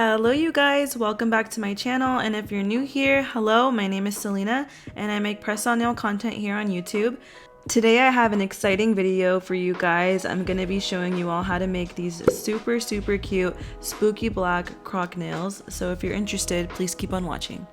Hello you guys, welcome back to my channel, and if you're new here, hello, my name is Celinaa and I make press-on nail content here on YouTube. Today I have an exciting video for you guys. I'm going to be showing you all how to make these super cute spooky black croc nails, so if you're interested, please keep on watching.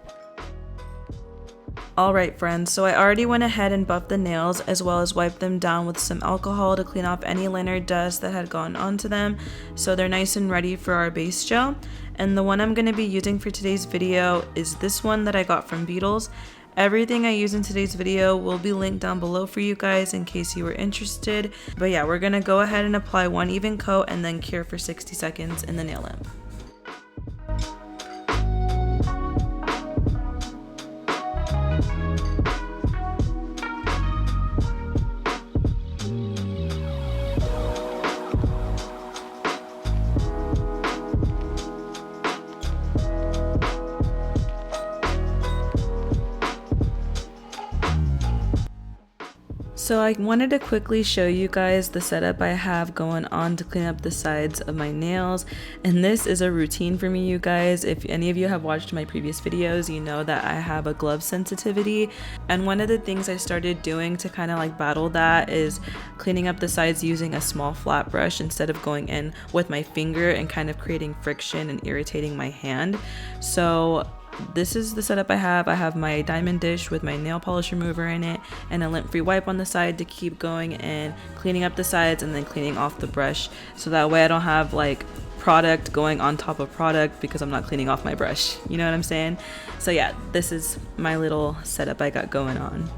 Alright friends, so I already went ahead and buffed the nails as well as wiped them down with some alcohol to clean off any liner dust that had gone onto them, so they're nice and ready for our base gel. And the one I'm going to be using for today's video is this one that I got from Beetles. Everything I use in today's video will be linked down below for you guys in case you were interested. But yeah, we're going to go ahead and apply one even coat and then cure for 60 seconds in the nail lamp. So I wanted to quickly show you guys the setup I have going on to clean up the sides of my nails, and this is a routine for me, you guys. If any of you have watched my previous videos, you know that I have a glove sensitivity, and one of the things I started doing to kind of like battle that is cleaning up the sides using a small flat brush instead of going in with my finger and kind of creating friction and irritating my hand. So this is the setup I have. I have my diamond dish with my nail polish remover in it and a lint-free wipe on the side to keep going and cleaning up the sides and then cleaning off the brush, so that way I don't have like product going on top of product because I'm not cleaning off my brush. You know what I'm saying? So yeah, this is my little setup I got going on.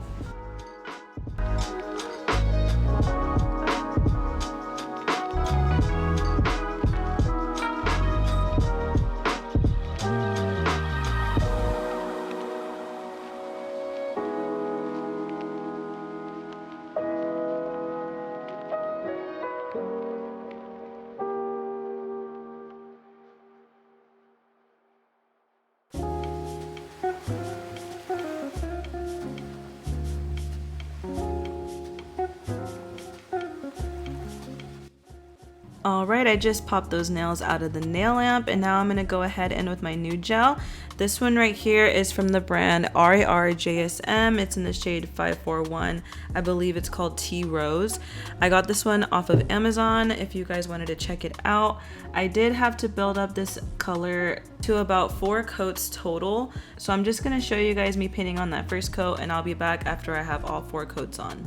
Alright, I just popped those nails out of the nail lamp, and now I'm going to go ahead and with my nude gel. This one right here is from the brand RARJSM. It's in the shade 541. I believe it's called Tea Rose. I got this one off of Amazon if you guys wanted to check it out. I did have to build up this color to about 4 coats total, so I'm just going to show you guys me painting on that first coat, and I'll be back after I have all 4 coats on.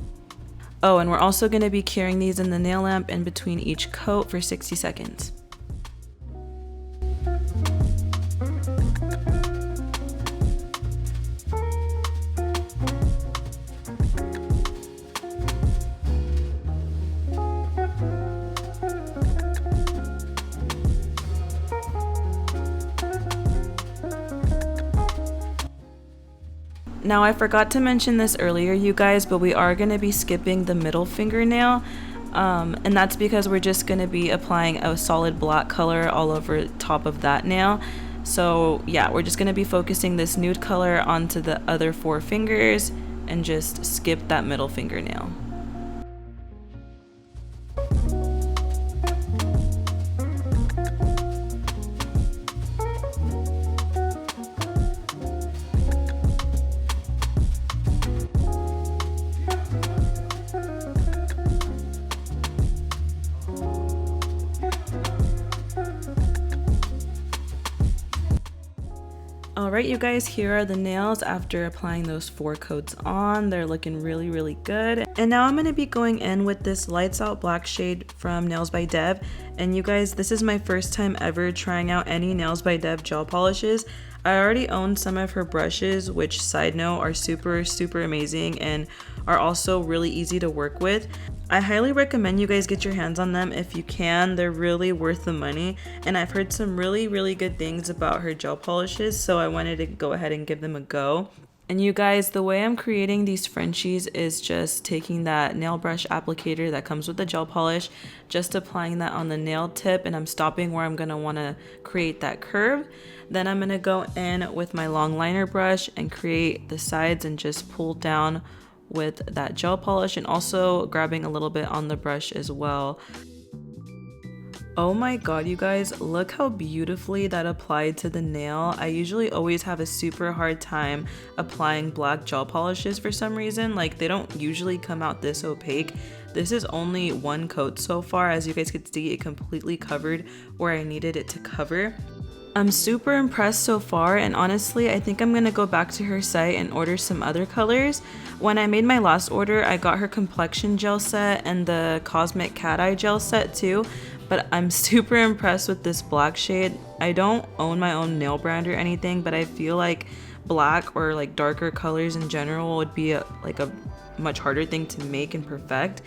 Oh, and we're also going to be curing these in the nail lamp in between each coat for 60 seconds. Now I forgot to mention this earlier, you guys, but we are going to be skipping the middle fingernail, and that's because we're just going to be applying a solid black color all over top of that nail. So yeah, we're just going to be focusing this nude color onto the other 4 fingers and just skip that middle fingernail. Alright you guys, here are the nails after applying those 4 coats on. They're looking really good. And now I'm going to be going in with this lights out black shade from Nails by Dev. And you guys, this is my first time ever trying out any Nails by Dev gel polishes. I already own some of her brushes, which, side note, are super amazing and are also really easy to work with. I highly recommend you guys get your hands on them if you can. They're really worth the money, and I've heard some really good things about her gel polishes, so I wanted to go ahead and give them a go. And you guys, the way I'm creating these Frenchies is just taking that nail brush applicator that comes with the gel polish, just applying that on the nail tip, and I'm stopping where I'm going to want to create that curve. Then I'm going to go in with my long liner brush and create the sides and just pull down with that gel polish, and also grabbing a little bit on the brush as well. Oh my god, you guys, look how beautifully that applied to the nail. I usually always have a super hard time applying black gel polishes for some reason. Like, they don't usually come out this opaque. This is only one coat so far. As you guys could see, it completely covered where I needed it to cover. I'm super impressed so far, and honestly, I think I'm gonna go back to her site and order some other colors. When I made my last order, I got her complexion gel set and the Cosmic Cat Eye gel set too, but I'm super impressed with this black shade. I don't own my own nail brand or anything, but I feel like black or like darker colors in general would be a much harder thing to make and perfect.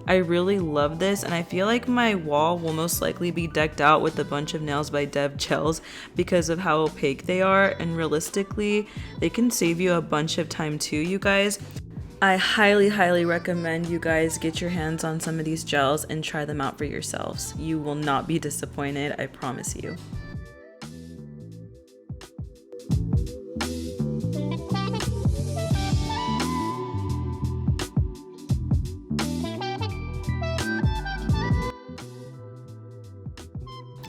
I really love this, and I feel like my wall will most likely be decked out with a bunch of Nails by Dev gels because of how opaque they are, and realistically they can save you a bunch of time too, you guys. I highly recommend you guys get your hands on some of these gels and try them out for yourselves. You will not be disappointed, I promise you.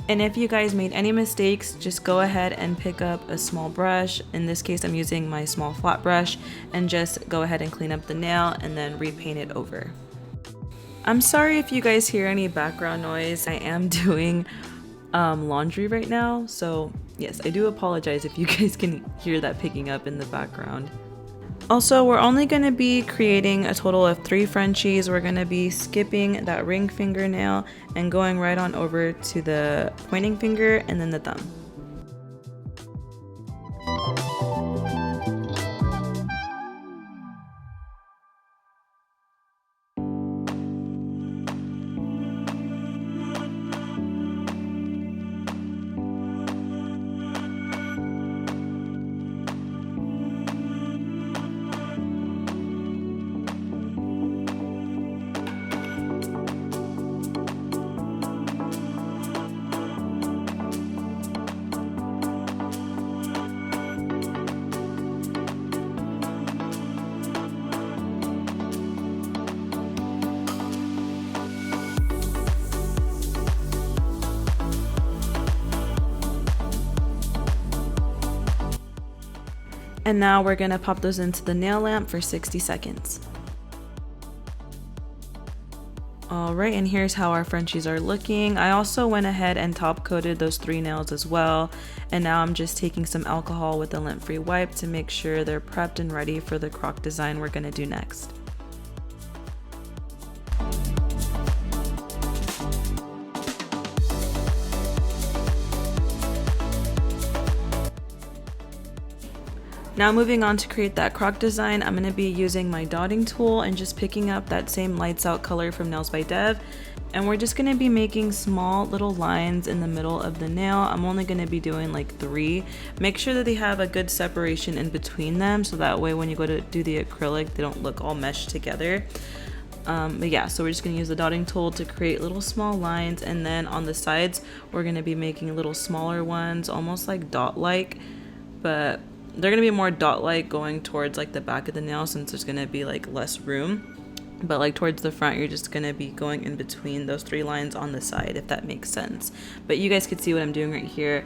And if you guys made any mistakes, just go ahead and pick up a small brush. In this case, I'm using my small flat brush, and just go ahead and clean up the nail and then repaint it over. I'm sorry if you guys hear any background noise. I am doing laundry right now, so yes, I do apologize if you guys can hear that picking up in the background. Also, we're only going to be creating a total of 3 Frenchies. We're going to be skipping that ring fingernail and going right on over to the pointing finger and then the thumb. And now we're gonna pop those into the nail lamp for 60 seconds. Alright, and here's how our Frenchies are looking. I also went ahead and top coated those 3 nails as well. And now I'm just taking some alcohol with a lint-free wipe to make sure they're prepped and ready for the croc design we're gonna do next. Now moving on to create that croc design, I'm going to be using my dotting tool and just picking up that same lights out color from Nails by Dev, and we're just going to be making small little lines in the middle of the nail. I'm only going to be doing like 3. Make sure that they have a good separation in between them, so that way when you go to do the acrylic they don't look all meshed together. But yeah, so we're just going to use the dotting tool to create little small lines, and then on the sides we're going to be making little smaller ones, almost like dot-like, but they're gonna be more dot-like going towards like the back of the nail since there's gonna be like less room. But like towards the front, you're just gonna be going in between those 3 lines on the side, if that makes sense. But you guys can see what I'm doing right here.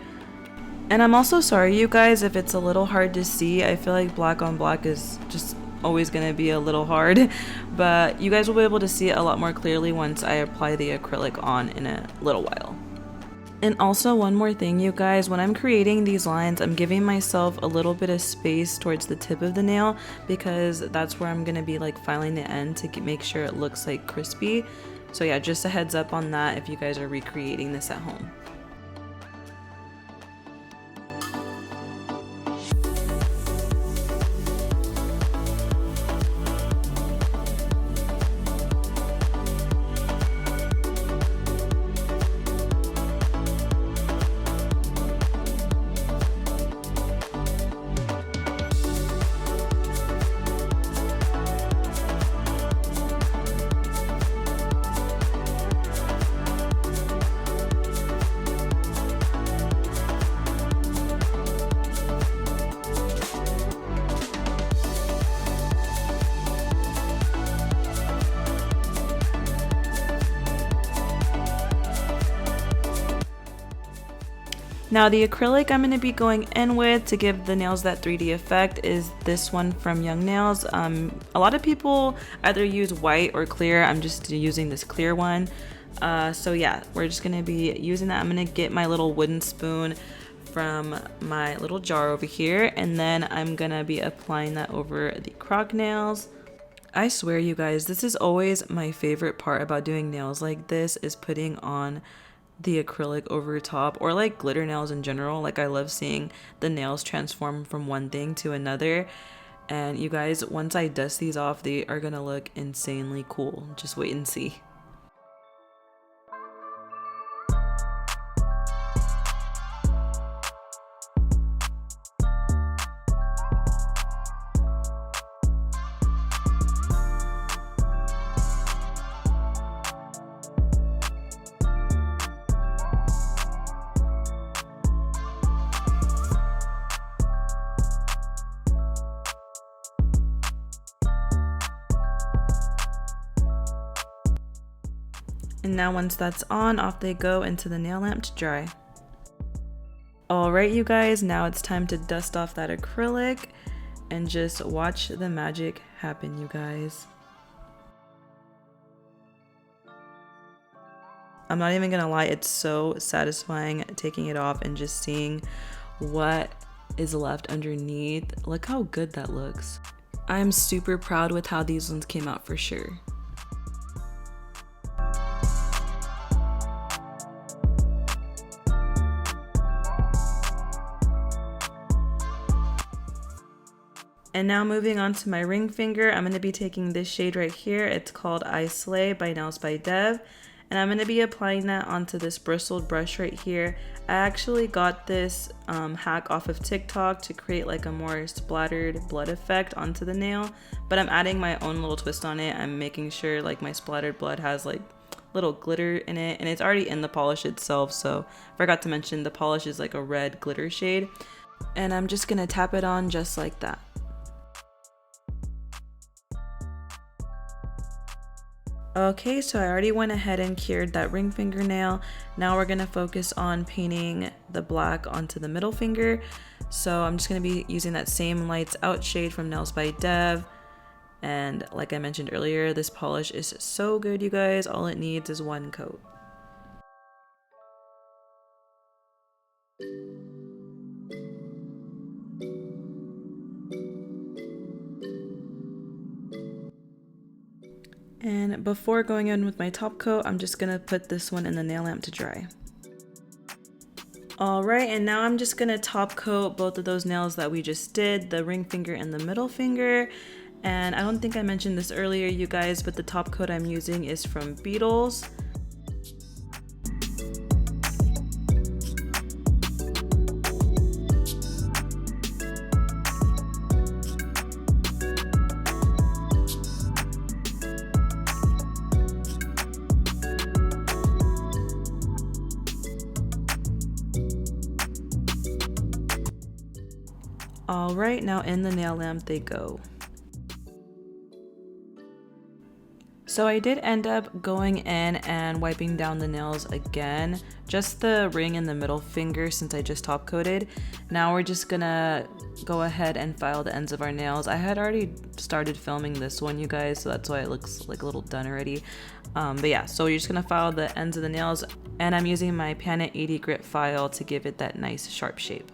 And I'm also sorry, you guys, if it's a little hard to see. I feel like black on black is just always gonna be a little hard, but you guys will be able to see it a lot more clearly once I apply the acrylic on in a little while. And also one more thing, you guys, when I'm creating these lines, I'm giving myself a little bit of space towards the tip of the nail because that's where I'm going to be like filing the end to make sure it looks like crispy. So yeah, just a heads up on that if you guys are recreating this at home. Now the acrylic I'm going to be going in with to give the nails that 3D effect is this one from Young Nails. A lot of people either use white or clear. I'm just using this clear one. So yeah, we're just going to be using that. I'm going to get my little wooden spoon from my little jar over here, and then I'm going to be applying that over the Croc nails. I swear you guys, this is always my favorite part about doing nails like this, is putting on the acrylic over top, or like glitter nails in general. Like, I love seeing the nails transform from one thing to another. And you guys, once I dust these off, they are gonna look insanely cool. Just wait and see. And now once that's on, off they go into the nail lamp to dry. Alright you guys, now it's time to dust off that acrylic and just watch the magic happen, you guys. I'm not even gonna lie, it's so satisfying taking it off and just seeing what is left underneath. Look how good that looks. I'm super proud with how these ones came out for sure. And now moving on to my ring finger, I'm going to be taking this shade right here. It's called Sleigh by Nails by Dev. And I'm going to be applying that onto this bristled brush right here. I actually got this hack off of TikTok to create like a more splattered blood effect onto the nail. But I'm adding my own little twist on it. I'm making sure like my splattered blood has like little glitter in it. And it's already in the polish itself. So I forgot to mention the polish is like a red glitter shade. And I'm just going to tap it on just like that. Okay, so I already went ahead and cured that ring fingernail. Now we're gonna focus on painting the black onto the middle finger. So I'm just gonna be using that same Lights Out shade from Nails by Dev. And like I mentioned earlier, this polish is so good, you guys. All it needs is one coat. And before going in with my top coat, I'm just gonna put this one in the nail lamp to dry. Alright, and now I'm just gonna top coat both of those nails that we just did, the ring finger and the middle finger. And I don't think I mentioned this earlier, you guys, but the top coat I'm using is from Beetles. Alright, now in the nail lamp they go. So I did end up going in and wiping down the nails again, just the ring and the middle finger since I just top coated. Now we're just gonna go ahead and file the ends of our nails. I had already started filming this one, you guys, so that's why it looks like a little done already. But yeah, so you're just gonna file the ends of the nails, and I'm using my Pan 80 grit file to give it that nice sharp shape.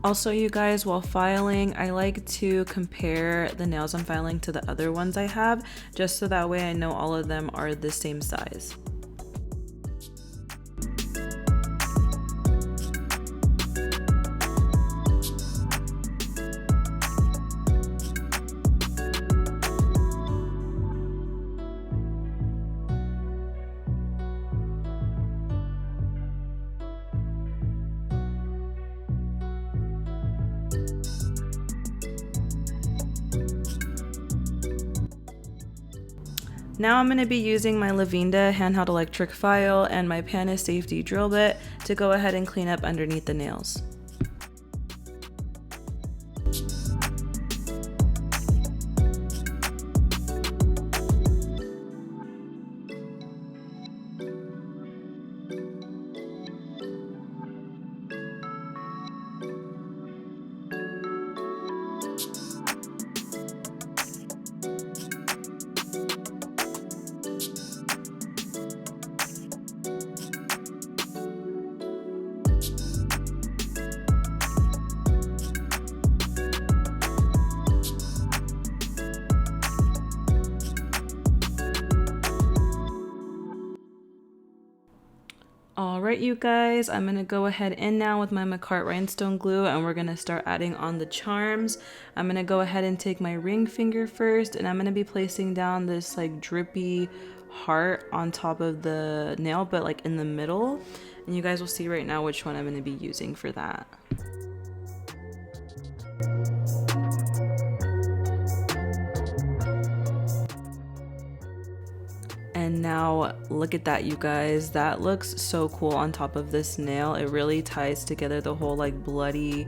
Also, you guys, while filing, I like to compare the nails I'm filing to the other ones I have, just so that way I know all of them are the same size. Now I'm going to be using my Lavinda handheld electric file and my Pana safety drill bit to go ahead and clean up underneath the nails. Alright you guys, I'm going to go ahead in now with my McCart rhinestone glue and we're going to start adding on the charms. I'm going to go ahead and take my ring finger first and I'm going to be placing down this like drippy heart on top of the nail, but like in the middle. And you guys will see right now which one I'm going to be using for that. And now look at that, you guys. That looks so cool on top of this nail. It really ties together the whole like bloody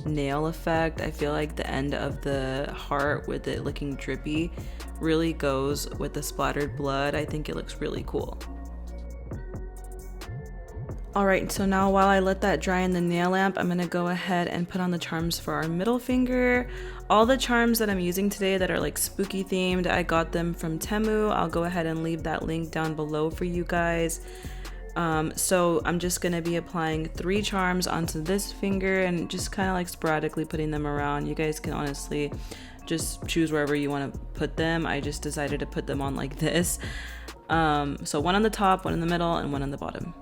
nail effect. I feel like the end of the heart with it looking drippy really goes with the splattered blood. I think it looks really cool. Alright, so now while I let that dry in the nail lamp, I'm going to go ahead and put on the charms for our middle finger. All the charms that I'm using today that are like spooky themed, I got them from Temu. I'll go ahead and leave that link down below for you guys. So I'm just going to be applying 3 charms onto this finger and just kind of like sporadically putting them around. You guys can honestly just choose wherever you want to put them. I just decided to put them on like this. So one on the top, one in the middle, and one on the bottom.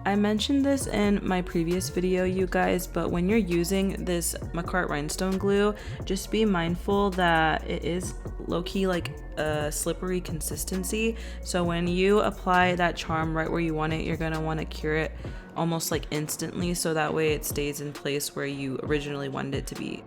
I mentioned this in my previous video, you guys, but when you're using this McCart rhinestone glue, just be mindful that it is low-key like a slippery consistency. So when you apply that charm right where you want it, you're gonna want to cure it almost like instantly, so that way it stays in place where you originally wanted it to be.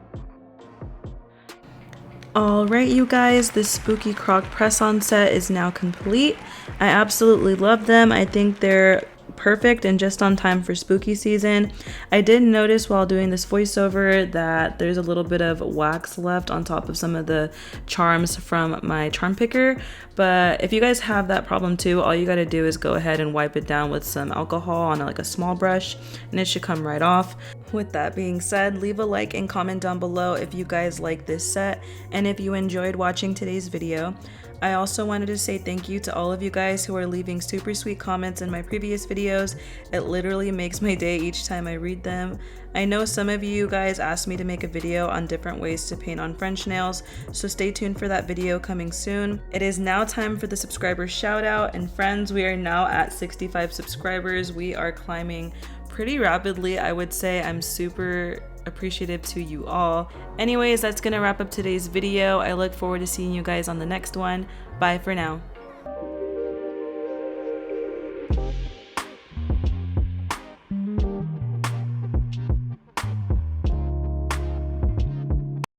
Alright you guys, this spooky Croc press-on set is now complete. I absolutely love them. I think they're perfect and just on time for spooky season. I did notice while doing this voiceover that there's a little bit of wax left on top of some of the charms from my charm picker, but if you guys have that problem too, all you got to do is go ahead and wipe it down with some alcohol on like a small brush and it should come right off. With that being said, leave a like and comment down below if you guys like this set and if you enjoyed watching today's video. I also wanted to say thank you to all of you guys who are leaving super sweet comments in my previous videos. It literally makes my day each time I read them. I know some of you guys asked me to make a video on different ways to paint on French nails, so stay tuned for that video coming soon. It is now time for the subscriber shout out, and friends, we are now at 65 subscribers. We are climbing pretty rapidly, I would say. I'm super appreciative to you all. Anyways, that's gonna wrap up today's video. I look forward to seeing you guys on the next one. Bye for now.